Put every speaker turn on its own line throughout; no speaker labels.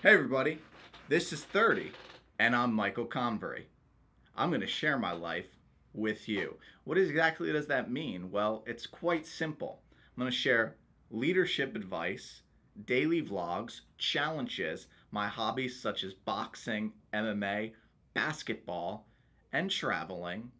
Hey everybody, this is 30, and I'm Michael Convery. I'm going to share my life with you. What exactly does that mean? Well, it's quite simple. I'm going to share leadership advice, daily vlogs, challenges, my hobbies such as boxing, MMA, basketball, and traveling,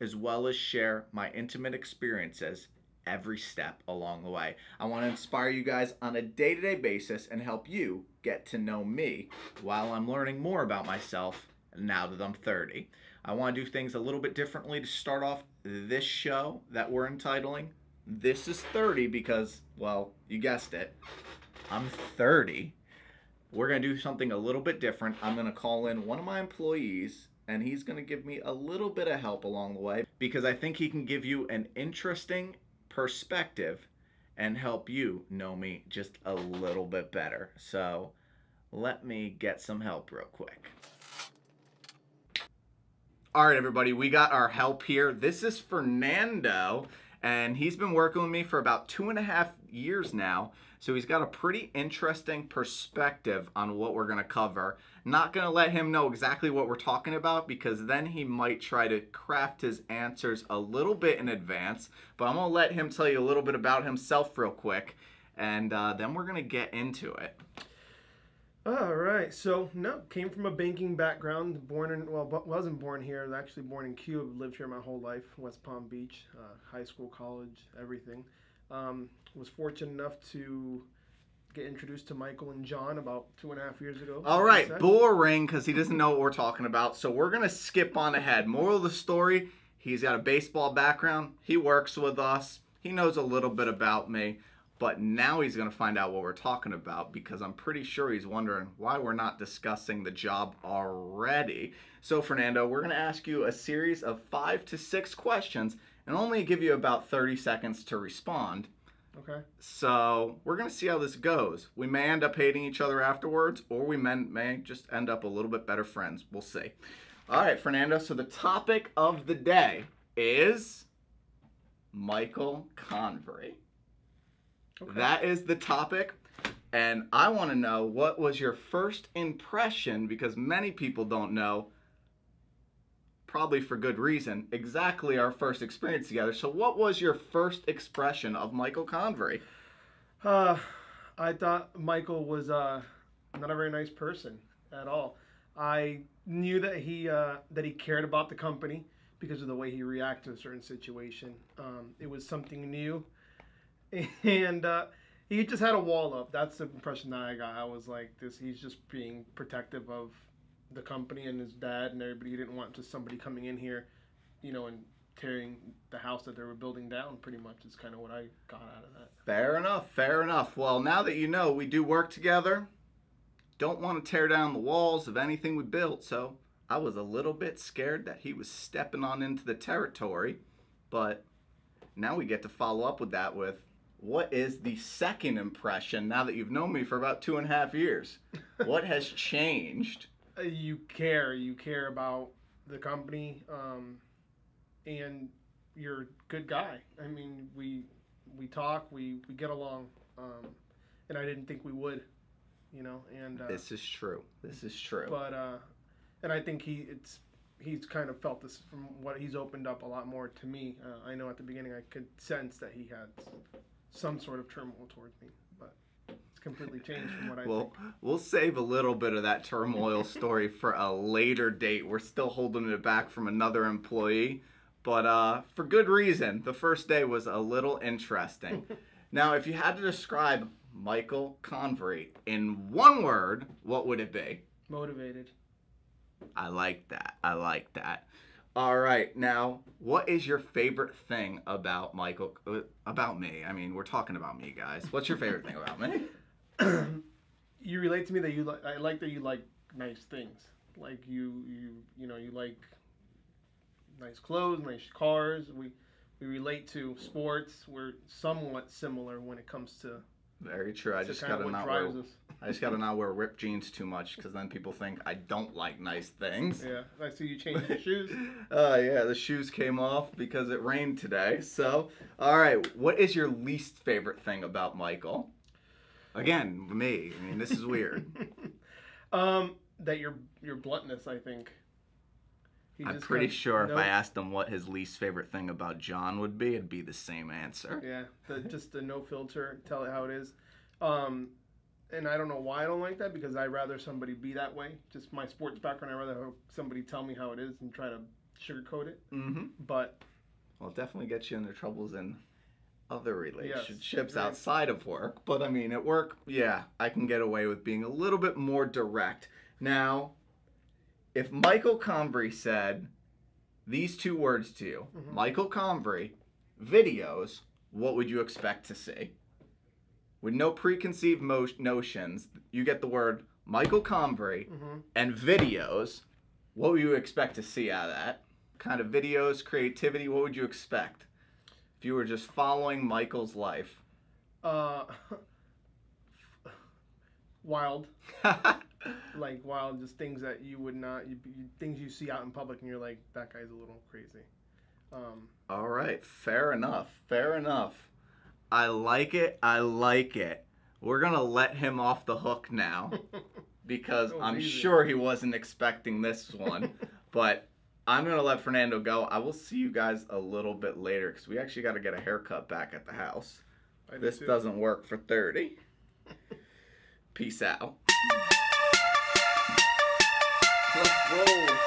as well as share my intimate experiences every step along the way. I want to inspire you guys on a day-to-day basis and help you get to know me while I'm learning more about myself now that I'm 30. I want to do things a little bit differently to start off this show that we're entitling This is 30 because, well, you guessed it, I'm 30. We're going to do something a little bit different. I'm going to call in one of my employees and he's going to give me a little bit of help along the way because I think he can give you an interesting perspective and help you know me just a little bit better. So let me get some help real quick. All right, everybody, we got our help here. This is Fernando, and he's been working with me for about 2.5 years now. So he's got a pretty interesting perspective on what we're going to cover. Not going to let him know exactly what we're talking about because then he might try to craft his answers a little bit in advance. But I'm going to let him tell you a little bit about himself real quick, and then we're going to get into it.
All right, so came from a banking background. Wasn't born here. I was actually born in Cuba. Lived here my whole life, West Palm Beach, high school, college, everything. Was fortunate enough to get introduced to Michael and John about 2.5 years ago.
All right, boring because he doesn't know what we're talking about. So we're gonna skip on ahead. Moral of the story: he's got a baseball background. He works with us. He knows a little bit about me. But now he's going to find out what we're talking about because I'm pretty sure he's wondering why we're not discussing the job already. So, Fernando, we're going to ask you a series of 5 to 6 questions and only give you about 30 seconds to respond.
Okay.
So, we're going to see how this goes. We may end up hating each other afterwards, or we may just end up a little bit better friends. We'll see. All right, Fernando, so the topic of the day is Michael Convery. Okay. That is the topic, and I want to know what was your first impression, because many people don't know, probably for good reason, exactly our first experience together. So what was your first expression of Michael Convery?
I thought Michael was not a very nice person at all. I knew that he cared about the company because of the way he reacted to a certain situation. It was something new. And he just had a wall up. That's the impression that I got. I was like, he's just being protective of the company and his dad and everybody. He didn't want just somebody coming in here, and tearing the house that they were building down, pretty much is kind of what I got out of that.
Fair enough, fair enough. Well, now that you know we do work together, don't want to tear down the walls of anything we built, so I was a little bit scared that he was stepping on into the territory, but now we get to follow up with that with, what is the second impression now that you've known me for about 2.5 years? What has changed?
You care about the company, and you're a good guy. I mean, we talk, we get along, and I didn't think we would, and
this is true. This is true.
But and I think he's kind of felt this from what he's opened up a lot more to me. I know at the beginning I could sense that he had some sort of turmoil towards me, but it's completely changed from what I think.
We'll save a little bit of that turmoil story for a later date. We're still holding it back from another employee, but for good reason. The first day was a little interesting. Now, if you had to describe Michael Convery in one word, what would it be?
Motivated.
I like that. I like that. All right, now, what is your favorite thing about Michael, about me? I mean, we're talking about me, guys. What's your favorite thing about me?
You relate to me that I like that you like nice things. Like you like nice clothes, nice cars. We relate to sports. We're somewhat similar when it comes to.
Very true. I just gotta not wear ripped jeans too much because then people think I don't like nice things.
Yeah, I see you changed your shoes.
Yeah, the shoes came off because it rained today. So, all right, what is your least favorite thing about Michael? Again, me. I mean, this is weird.
That your bluntness, I think.
I'm pretty sure if I asked him what his least favorite thing about John would be, it'd be the same answer.
Yeah, just the no filter, tell it how it is. And I don't know why I don't like that, because I'd rather somebody be that way. Just my sports background, I'd rather have somebody tell me how it is and try to sugarcoat it.
Mm-hmm.
But
well, it definitely gets you into troubles in other relationships
yes,
outside of work. But I mean, at work, yeah, I can get away with being a little bit more direct. Now, if Michael Convery said these two words to you, Michael Convery, videos, what would you expect to see? With no preconceived notions, you get the word Michael Convery and videos. What would you expect to see out of that? Kind of videos, creativity, what would you expect if you were just following Michael's life?
Wild. Like wild, just things that you would not, things you see out in public and you're like, that guy's a little crazy.
All right, fair enough. I like it. We're going to let him off the hook now because I'm sure he wasn't expecting this one. But I'm going to let Fernando go. I will see you guys a little bit later because we actually got to get a haircut back at the house. This doesn't work for 30. Peace out. Let's roll.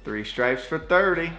Three stripes for 30.